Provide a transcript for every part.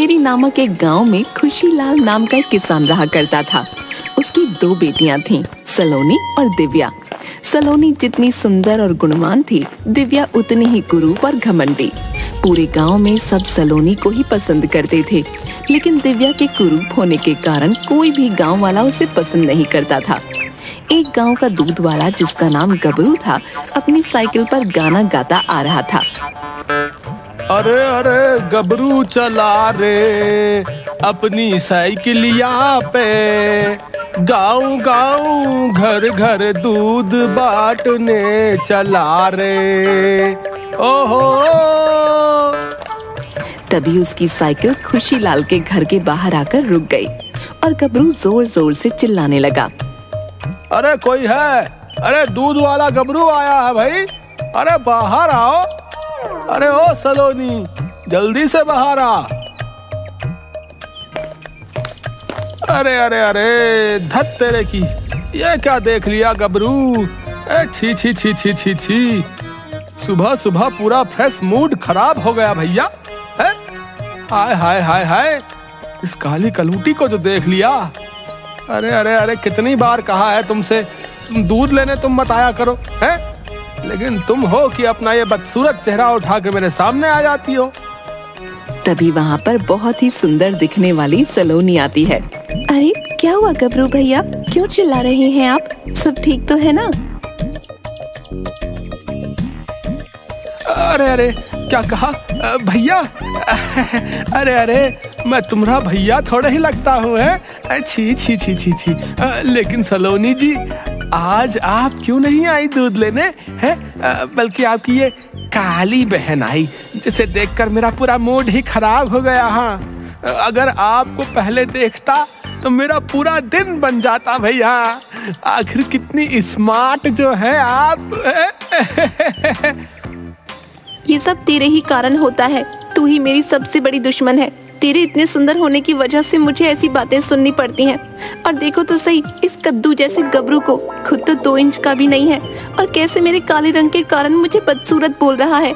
अंधेरी नामक एक गांव में खुशीलाल नाम का एक किसान रहा करता था। उसकी 2 बेटियां थीं, सलोनी और दिव्या। सलोनी जितनी सुंदर और गुणवान थी, दिव्या उतनी ही कुरूप और घमंडी। पूरे गांव में सब सलोनी को ही पसंद करते थे, लेकिन दिव्या के कुरूप होने के कारण कोई भी गांव वाला उसे पसंद नहीं करता था। एक गांव का दूध वाला, जिसका नाम गबरू था, अपनी साइकिल पर गाना गाता आ रहा था। अरे अरे गबरू चला रे अपनी साइकिलिया पे, गाँव गाँव घर घर दूध बांटने चला रे। ओहो। तभी उसकी साइकिल खुशीलाल के घर के बाहर आकर रुक गई और गबरू जोर जोर से चिल्लाने लगा। अरे कोई है? अरे दूध वाला गबरू आया है भाई, अरे बाहर आओ। अरे ओ सलोनी, जल्दी से बाहर आ। अरे अरे अरे धत तेरे की, ये क्या देख लिया गबरू? छी छी छी छी छी छी, सुबह सुबह पूरा फ्रेश मूड खराब हो गया भैया। हाय हाय हाय हाय, इस काली कलूटी को जो देख लिया। अरे अरे अरे, कितनी बार कहा है तुमसे दूध लेने तुम मत आया करो, हैं? लेकिन तुम हो कि अपना ये बदसूरत चेहरा उठा के मेरे सामने आ जाती हो। तभी वहाँ पर बहुत ही सुंदर दिखने वाली सलोनी आती है। अरे क्या हुआ गबरू भैया, क्यों चिल्ला रहे हैं आप? सब ठीक तो है ना? अरे अरे, क्या कहा भैया? अरे अरे, मैं तुम्हारा भैया थोड़ा ही लगता हूँ, है? छी छी छी छी छी। लेकिन सलोनी जी, आज आप क्यों नहीं आई दूध लेने, हैं? बल्कि आपकी ये काली बहन आई, जिसे देखकर मेरा पूरा मूड ही खराब हो गया। हाँ, अगर आपको पहले देखता तो मेरा पूरा दिन बन जाता भैया। आखिर कितनी स्मार्ट जो है आप। ये सब तेरे ही कारण होता है, तू ही मेरी सबसे बड़ी दुश्मन है। तेरे इतने सुंदर होने की वजह से मुझे ऐसी बातें सुननी पड़ती हैं। और देखो तो सही, इस कद्दू जैसे गबरू को खुद तो 2 इंच का भी नहीं है, और कैसे मेरे काले रंग के कारण मुझे बदसूरत बोल रहा है।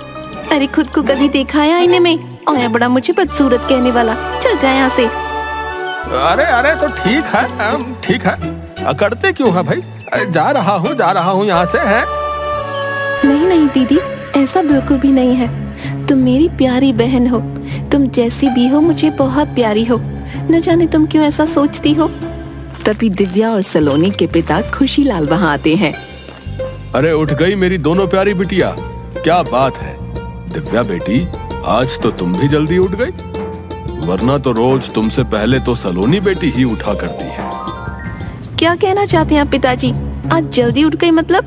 अरे खुद को कभी देखा है आईने में? और बड़ा मुझे बदसूरत कहने वाला, चल जाए यहाँ से। अरे अरे, तो ठीक है, ठीक है, अकड़ते क्यों है भाई? जा रहा हूँ यहाँ से, है? नहीं नहीं दीदी, ऐसा बिल्कुल भी नहीं है। तुम मेरी प्यारी बहन हो, तुम जैसी भी हो मुझे बहुत प्यारी हो। न जाने तुम क्यों ऐसा सोचती हो। तभी दिव्या और सलोनी के पिता खुशीलाल वहाँ आते हैं। अरे उठ गई मेरी दोनों प्यारी बिटिया, क्या बात है? दिव्या बेटी, आज तो तुम भी जल्दी उठ गई, वरना तो रोज तुमसे पहले तो सलोनी बेटी ही उठा करती है। क्या कहना चाहते हैं आप पिताजी? आज जल्दी उठ गई मतलब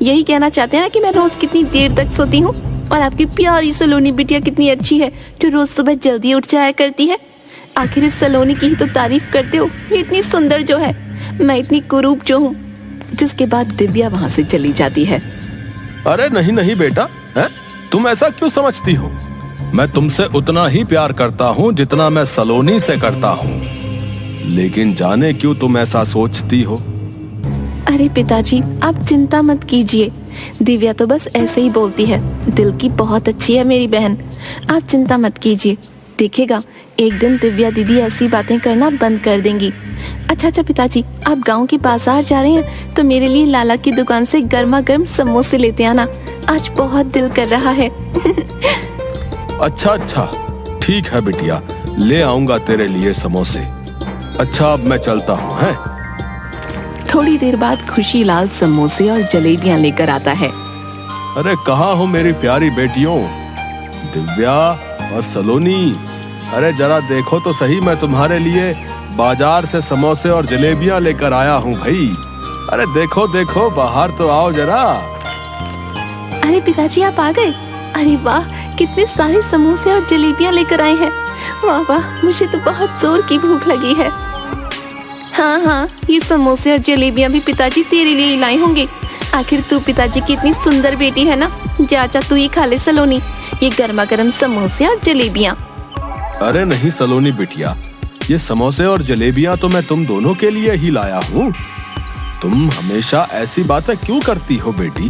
यही कहना चाहते हैं ना कि मैं रोज कितनी देर तक सोती हूँ, और आपकी प्यारी सलोनी बिटिया कितनी अच्छी है जो रोज सुबह जल्दी उठ जाया करती है। आखिर इस सलोनी की ही तो तारीफ करते हो, ये इतनी सुंदर जो है, मैं इतनी कुरूप जो हूँ। जिसके बाद दिव्या वहाँ से चली जाती है। अरे नहीं नहीं बेटा, है? तुम ऐसा क्यों समझती हो? मैं तुमसे उतना ही प्यार करता हूँ जितना मैं सलोनी से करता हूँ, लेकिन जाने क्यों तुम ऐसा सोचती हो। अरे पिताजी, आप चिंता मत कीजिए, दिव्या तो बस ऐसे ही बोलती है। दिल की बहुत अच्छी है मेरी बहन, आप चिंता मत कीजिए। देखिएगा एक दिन दिव्या दीदी ऐसी बातें करना बंद कर देंगी। अच्छा पिताजी, आप गांव के बाजार जा रहे हैं तो मेरे लिए लाला की दुकान से गर्मा गर्म समोसे लेते आना, आज बहुत दिल कर रहा है। अच्छा, ठीक है बिटिया, ले आऊंगा तेरे लिए समोसे। अच्छा, अब मैं चलता हूँ, है? थोड़ी देर बाद खुशीलाल समोसे और जलेबियां लेकर आता है। अरे कहाँ हो मेरी प्यारी बेटियों, दिव्या और सलोनी? अरे जरा देखो तो सही, मैं तुम्हारे लिए बाजार से समोसे और जलेबियां लेकर आया हूँ भाई। अरे देखो देखो, बाहर तो आओ जरा। अरे पिताजी, आप आ गए? अरे वाह, कितने सारे समोसे और जलेबियां लेकर आए हैं। वाह वाह, मुझे तो बहुत जोर की भूख लगी है। हाँ, ये समोसे और जलेबियां भी पिताजी तेरे लिए ही लाए होंगे। आखिर तू पिताजी की इतनी सुंदर बेटी है ना। जा तू ही खा ले सलोनी, ये गर्मा गर्म समोसे और जलेबियां। अरे नहीं सलोनी बिटिया, ये समोसे और जलेबियां तो मैं तुम दोनों के लिए ही लाया हूँ। तुम हमेशा ऐसी बातें क्यों करती हो बेटी?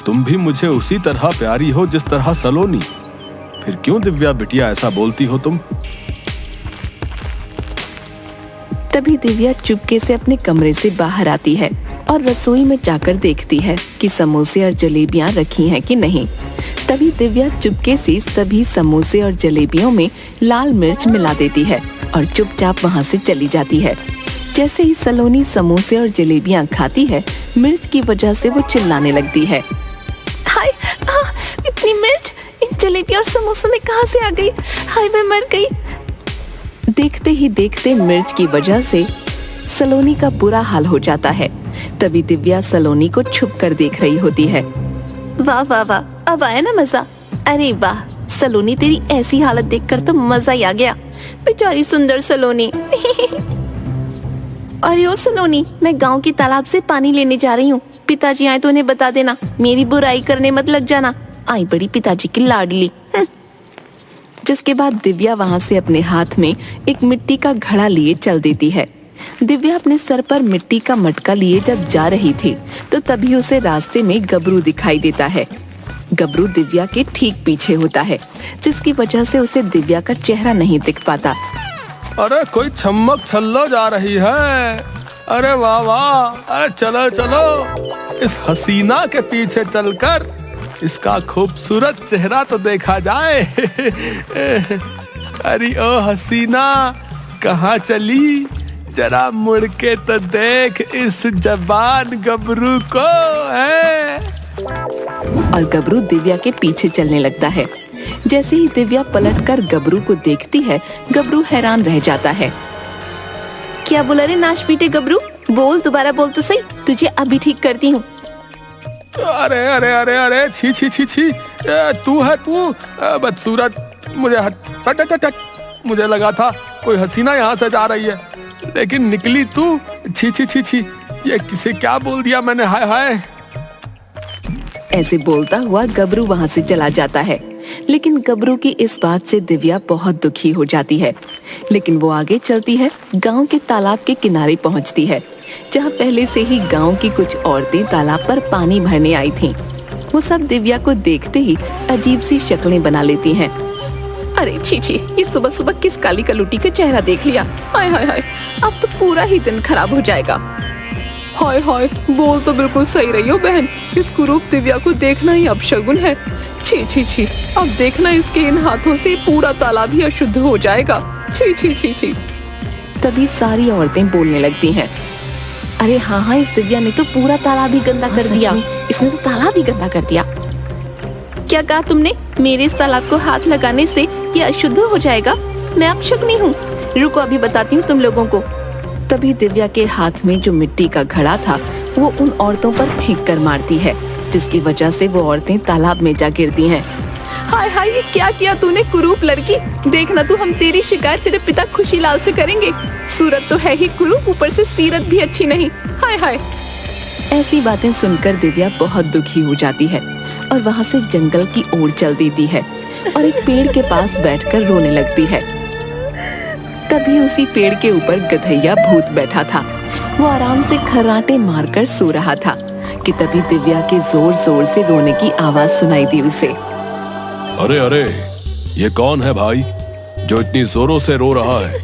तुम भी मुझे उसी तरह प्यारी हो जिस तरह सलोनी। फिर क्यों दिव्या बिटिया ऐसा बोलती हो तुम? तभी दिव्या चुपके से अपने कमरे से बाहर आती है और रसोई में जाकर देखती है कि समोसे और जलेबियां रखी हैं कि नहीं। तभी दिव्या चुपके से सभी समोसे और जलेबियों में लाल मिर्च मिला देती है और चुपचाप वहां से चली जाती है। जैसे ही सलोनी समोसे और जलेबियां खाती है, मिर्च की वजह से वो चिल्लाने लगती है। हाय, इतनी मिर्च इन जलेबियों और समोसों में कहां से आ गई? हाय, मैं मर गई। देखते ही देखते मिर्च की वजह से सलोनी का बुरा हाल हो जाता है। तभी दिव्या सलोनी को छुप कर देख रही होती है। वाह वाह वाह, अब आया ना मजा। अरे वाह सलोनी, तेरी ऐसी हालत देखकर तो मजा ही आ गया। बेचारी सुंदर सलोनी। अरे ओ सलोनी, मैं गांव के तालाब से पानी लेने जा रही हूँ। पिताजी आए तो उन्हें बता देना, मेरी बुराई करने मत लग जाना। आई बड़ी पिताजी की लाडली। जिसके बाद दिव्या वहां से अपने हाथ में एक मिट्टी का घड़ा लिए चल देती है। दिव्या अपने सर पर मिट्टी का मटका लिए जब जा रही थी तो तभी उसे रास्ते में गबरू दिखाई देता है। गबरू दिव्या के ठीक पीछे होता है, जिसकी वजह से उसे दिव्या का चेहरा नहीं दिख पाता। अरे कोई छम्मक छल्लो जा रही है। अरे वाह वाह, अरे चलो चलो इस हसीना के पीछे चलकर इसका खूबसूरत चेहरा तो देखा जाए। अरे ओ हसीना, कहाँ चली? जरा मुड़ के तो देख इस जवान गबरू को है। और गबरू दिव्या के पीछे चलने लगता है। जैसे ही दिव्या पलटकर गबरू को देखती है, गबरू हैरान रह जाता है। क्या बोला रे नाश पीटे गबरू? बोल, दोबारा बोल तो सही, तुझे अभी ठीक करती हूँ। अरे अरे अरे अरे, छी छी छी छी, तू है तू? बदसूरत, मुझे हट। मुझे लगा था कोई हसीना यहाँ से जा रही है, लेकिन निकली तू। छी छी छी छी, ये किसे क्या बोल दिया मैंने? हाय हाय। ऐसे बोलता हुआ गबरू वहां से चला जाता है। लेकिन गबरू की इस बात से दिव्या बहुत दुखी हो जाती है। लेकिन वो आगे चलती है, गांव के तालाब के किनारे पहुंचती है, जहां पहले से ही गांव की कुछ औरतें तालाब पर पानी भरने आई थीं। वो सब दिव्या को देखते ही अजीब सी शक्लें बना लेती हैं। अरे छी छी, ये सुबह सुबह किस काली कलूटी का चेहरा देख लिया। हाय हाय हाय, अब तो पूरा ही दिन खराब हो जाएगा। हाय हाय, बोल तो बिल्कुल सही रही हो बहन, इस कुरूप दिव्या को देखना ही अपशगुन है। छी छी छी, अब देखना इसके इन हाथों से पूरा तालाब ही अशुद्ध हो जाएगा। छी छी छी छी। तभी सारी औरतें बोलने लगती हैं। अरे हाँ हाँ, इस दिव्या ने तो पूरा तालाब ही गंदा कर दिया। इसने तो तालाब ही गंदा कर दिया। क्या कहा तुमने? मेरे इस तालाब को हाथ लगाने से ये अशुद्ध हो जाएगा? मैं अपशगुनी हूँ? रुको अभी बताती हूँ तुम लोगों को। तभी दिव्या के हाथ में जो मिट्टी का घड़ा था वो उन औरतों पर फेंक कर मारती है, जिसकी वजह से वो औरतें तालाब में जा गिरती हैं। हाय हाय, ये क्या किया तूने कुरूप लड़की? देखना तू, हम तेरी शिकायत तेरे पिता खुशीलाल से करेंगे। सूरत तो है ही कुरूप, ऊपर से सीरत भी अच्छी नहीं। हाय हाय। ऐसी बातें सुनकर दिव्या बहुत दुखी हो जाती है और वहाँ से जंगल की ओर चल देती है और एक पेड़ के पास बैठकर रोने लगती है। तभी उसी पेड़ के ऊपर गधैया भूत बैठा था। वो आराम से खर्राटे मारकर सो रहा था कि तभी दिव्या के जोर जोर से रोने की आवाज सुनाई दी उसे। अरे अरे, ये कौन है भाई जो इतनी जोरों से रो रहा है?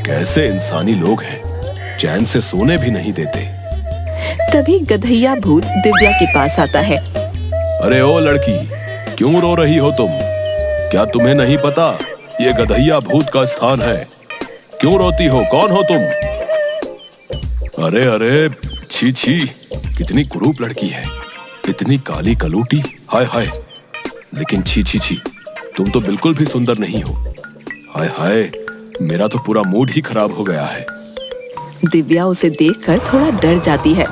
कैसे इंसानी लोग हैं, चैन से सोने भी नहीं देते। तभी गधैया भूत दिव्या के पास आता है। अरे ओ लड़की, क्यों रो रही हो तुम? क्या तुम्हें नहीं पता ये गधैया भूत का स्थान है? क्यों रोती हो? कौन हो तुम? अरे अरे, छी छी, कितनी कुरूप लड़की है, इतनी काली कलूटी। हाय हाय, लेकिन छी छी छी, तुम तो बिल्कुल भी सुंदर नहीं हो। हाय हाय, मेरा तो पूरा मूड ही खराब हो गया है। दिव्या उसे देखकर थोड़ा डर जाती है।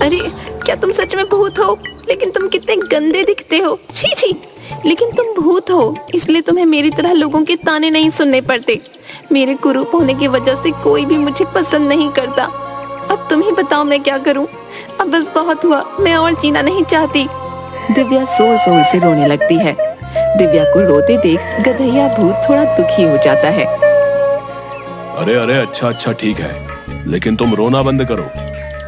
अरे क्या तुम सच में भूत हो? लेकिन तुम कितने गंदे दिखते हो। छी छी, लेकिन तुम भूत हो, इसलिए तुम्हें मेरी तरह लोगों के ताने नहीं सुनने पड़ते। मेरे कुरूप होने की वजह से कोई भी मुझे पसंद नहीं करता। अब तुम ही बताओ मैं क्या करूं? अब बस बहुत हुआ, मैं और जीना नहीं चाहती। दिव्या जोर जोर से रोने लगती है। दिव्या को रोते देख गधैया भूत थोड़ा दुखी हो जाता है। अरे अरे, अच्छा ठीक है, लेकिन तुम रोना बंद करो।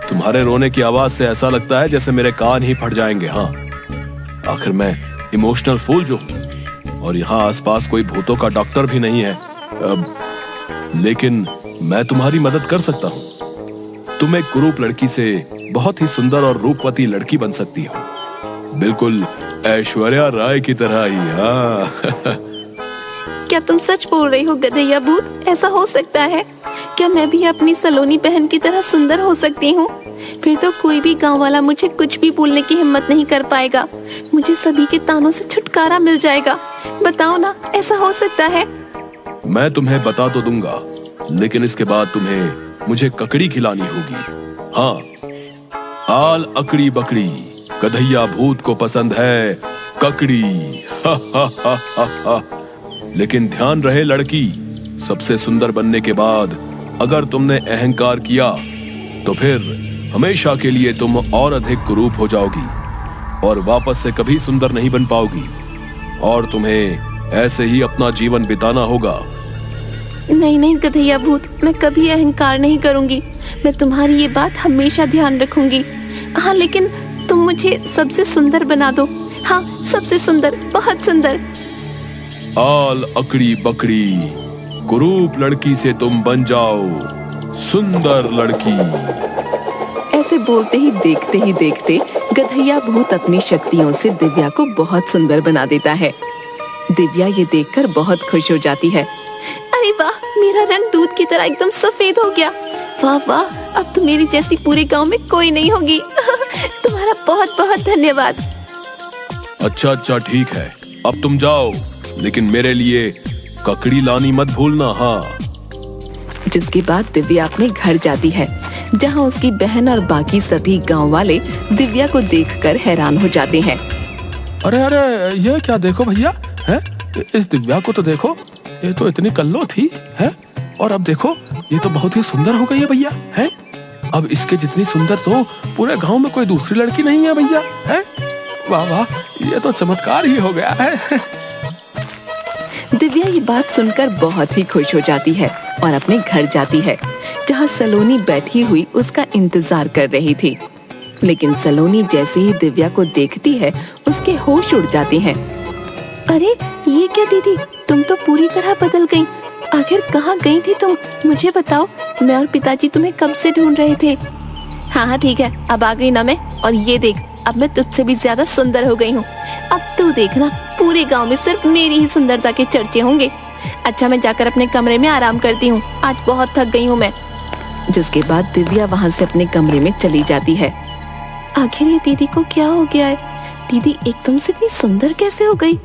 तुम्हारे रोने की आवाज से ऐसा लगता है जैसे मेरे कान ही फट जाएंगे। हाँ, आखिर मैं इमोशनल फूल जो हूँ, और यहाँ आसपास कोई भूतों का डॉक्टर भी नहीं है। लेकिन मैं तुम्हारी मदद कर सकता हूँ। तुम एक कुरूप लड़की से बहुत ही सुंदर और रूपवती लड़की बन सकती हो, बिल्कुल ऐश्वर्या राय की तरह ही। हाँ। क्या तुम सच बोल रही हो गधैया भूत? ऐसा हो सकता है? क्या मैं भी अपनी सलोनी बहन की तरह सुंदर हो सकती हूँ? फिर तो कोई भी गांव वाला मुझे कुछ भी बोलने की हिम्मत नहीं कर पाएगा। मुझे सभी के तानों से छुटकारा मिल जाएगा। बताओ ना, ऐसा हो सकता है? मैं तुम्हें बता तो दूंगा, लेकिन इसके बाद तुम्हें मुझे ककड़ी खिलानी होगी। हाँ, आल अकड़ी बकड़ी, गधैया भूत को पसंद है ककड़ी। हा हा हा हा हा। लेकिन ध्यान रहे लड़की, सबसे सुंदर बनने के बाद अगर तुमने अहंकार किया तो फिर हमेशा के लिए तुम और अधिक कुरूप हो जाओगी और वापस से कभी सुंदर नहीं बन पाओगी, और तुम्हें ऐसे ही अपना जीवन बिताना होगा। नहीं नहीं गधैया भूत, मैं कभी अहंकार नहीं करूंगी। मैं तुम्हारी ये बात हमेशा ध्यान रखूंगी। हाँ, लेकिन तुम मुझे सबसे सुंदर बना दो। हाँ, सबसे सुंदर, बहुत सुंदर। आल अकड़ी बकड़ी, कुरूप लड़की से तुम बन जाओ सुंदर लड़की। ऐसे बोलते ही देखते गधैया भूत अपनी शक्तियों से दिव्या को बहुत सुंदर बना देता है। दिव्या ये देखकर बहुत खुश हो जाती है। अरे वाह, मेरा रंग दूध की तरह एकदम सफेद हो गया। वाह वाह, अब तो मेरी जैसी पूरे गांव में कोई नहीं होगी। तुम्हारा बहुत बहुत धन्यवाद। अच्छा ठीक है, अब तुम जाओ, लेकिन मेरे लिए ककड़ी लानी मत भूलना। हाँ। जिसके बाद दिव्या अपने घर जाती है, जहाँ उसकी बहन और बाकी सभी गांव वाले दिव्या को देखकर हैरान हो जाते हैं। अरे अरे, ये क्या देखो भैया, है इस दिव्या को तो देखो, ये तो इतनी कल्लो थी, है और अब देखो ये तो बहुत ही सुंदर हो गई है भैया, है। अब इसके जितनी सुंदर तो पूरे गांव में कोई दूसरी लड़की नहीं है भैया, है। वाह वाह, ये तो चमत्कार ही हो गया है। दिव्या ये बात सुनकर बहुत ही खुश हो जाती है और अपने घर जाती है, जहाँ सलोनी बैठी हुई उसका इंतजार कर रही थी। लेकिन सलोनी जैसे ही दिव्या को देखती है, उसके होश उड़ जाते हैं। अरे ये क्या दीदी, तुम तो पूरी तरह बदल गई। आखिर कहाँ गई थी तुम? मुझे बताओ, मैं और पिताजी तुम्हें कब से ढूंढ रहे थे। हाँ ठीक है, अब आ गई ना मैं, और ये देख, अब मैं तुझसे भी ज्यादा सुंदर हो गई हूँ। अब तू देखना, पूरे गांव में सिर्फ मेरी ही सुंदरता के चर्चे होंगे। अच्छा, मैं जाकर अपने कमरे में आराम करती हूँ, आज बहुत थक गई हूँ मैं। जिसके बाद दिव्या वहाँ से अपने कमरे में चली जाती है। आखिर ये दीदी को क्या हो गया है? दीदी एकदम से इतनी सुंदर कैसे हो गई?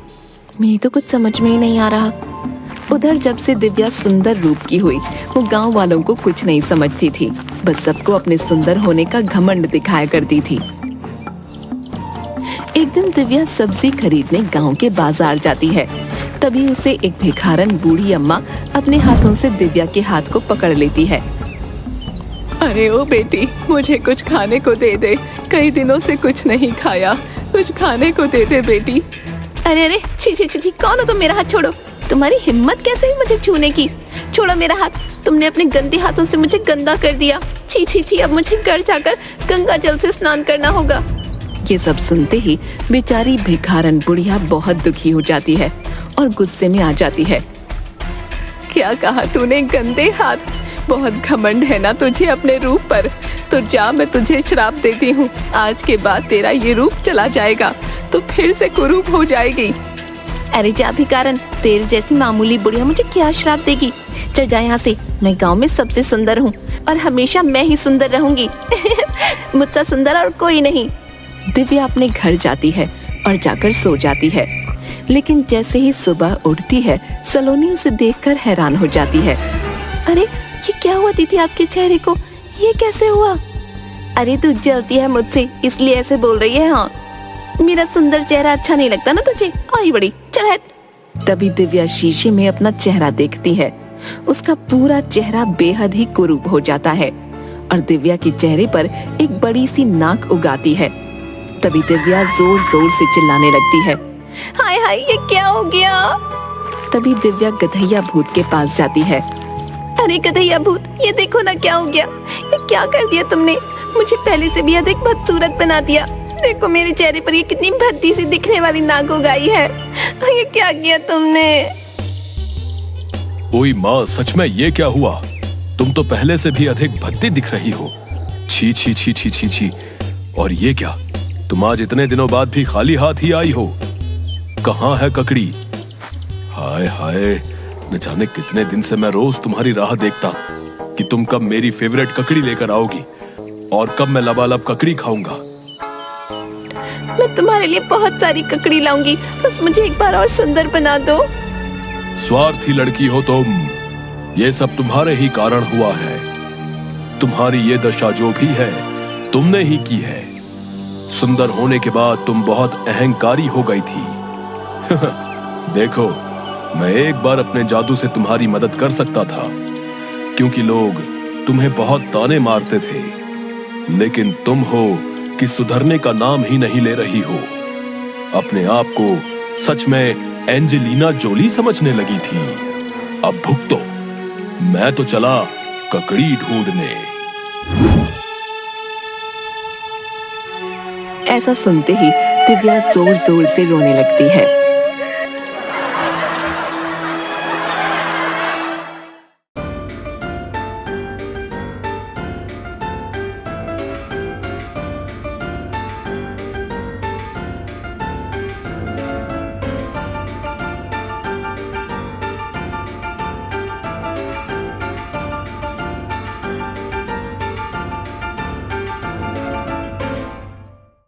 मेरी तो कुछ समझ में ही नहीं आ रहा। उधर जब से दिव्या सुंदर रूप की हुई, वो गांव वालों को कुछ नहीं समझती थी, बस सबको अपने सुंदर होने का घमंड दिखाया करती थी। एक दिन दिव्या सब्जी खरीदने गांव के बाजार जाती है। तभी उसे एक भिखारन बूढ़ी अम्मा अपने हाथों से दिव्या के हाथ को पकड़ लेती है। अरे ओ बेटी, मुझे कुछ खाने को दे दे, कई दिनों से कुछ नहीं खाया, कुछ खाने को दे दे बेटी। अरे अरे, छी छी छी, कौन हो तुम? मेरा हाथ छोड़ो। तुम्हारी हिम्मत कैसे हुई मुझे छूने की? छोड़ो मेरा हाथ, तुमने अपने गंदे हाथों से मुझे गंदा कर दिया। छी छी छी, अब मुझे घर जाकर गंगा जल से स्नान करना होगा। ये सब सुनते ही बेचारी भिखारन बुढ़िया बहुत दुखी हो जाती है और गुस्से में आ जाती है। क्या कहा तूने? गंदे हाथ? बहुत घमंड है ना तुझे अपने रूप पर। तो जा, मैं तुझे श्राप देती हूँ, आज के बाद तेरा ये रूप चला जाएगा, तो फिर से कुरूप हो जाएगी। अरे जा भिखारन, तेरे जैसी मामूली बुढ़िया मुझे क्या श्राप देगी? चल जा यहाँ से, मैं गांव में सबसे सुंदर हूँ और हमेशा मैं ही सुंदर रहूंगी। मुझसे सुंदर और कोई नहीं। दिव्या अपने घर जाती है और जाकर सो जाती है। लेकिन जैसे ही सुबह उठती है, सलोनी उसे देखकर हैरान हो जाती है। अरे ये क्या हुआ दीदी आपके चेहरे को? ये कैसे हुआ? अरे तू जलती है मुझसे, इसलिए ऐसे बोल रही है। हाँ, मेरा सुंदर चेहरा अच्छा नहीं लगता ना तुझे? आई बड़ी, चल हट। तभी दिव्या शीशे में अपना चेहरा देखती है। उसका पूरा चेहरा बेहद ही कुरूप हो जाता है और दिव्या के चेहरे पर एक बड़ी सी नाक उगाती है। तभी दिव्या जोर जोर से चिल्लाने लगती है, हाय हाय, ये क्या हो गया? तभी दिव्या गधैया भूत के पास जाती है। अरे गधैया भूत, ये देखो ना क्या हो गया, ये क्या कर दिया तुमने? मुझे पहले से भी अधिक बदसूरत बना दिया। देखो मेरे चेहरे पर ये कितनी भद्दी सी दिखने वाली नाक उगाई है। ये क्या किया तुमने? ओए माँ, सच में ये क्या हुआ? तुम तो पहले से भी अधिक भद्दी दिख रही हो। छी छी छी छी छी छी। और ये क्या, तुम आज इतने दिनों बाद भी खाली हाथ ही आई हो? कहाँ है ककड़ी? हाय हाय, न जाने कितने दिन से मैं रोज तुम्हारी राह देखता कि तुम कब मेरी फेवरेट ककड़ी लेकर आओगी और कब मैं लबालब ककड़ी खाऊंगा। मैं तुम्हारे लिए बहुत सारी ककड़ी लाऊंगी, बस मुझे एक बार और सुंदर बना दो। स्वार्थी लड़की हो तुम, ये सब तुम्हारे ही कारण हुआ है। तुम्हारी ये दशा जो भी है तुमने ही की है। सुंदर होने के बाद तुम बहुत अहंकारी हो गई थी। देखो, मैं एक बार अपने जादू से तुम्हारी मदद कर सकता था, क्योंकि लोग तुम्हें बहुत ताने मारते थे, लेकिन तुम हो कि सुधरने का नाम ही नहीं ले रही हो। अपने आप को सच में एंजेलिना जोली समझने लगी थी। अब भुगतो, मैं तो चला ककड़ी ढूंढने। ऐसा सुनते ही दिव्या जोर जोर से रोने लगती है।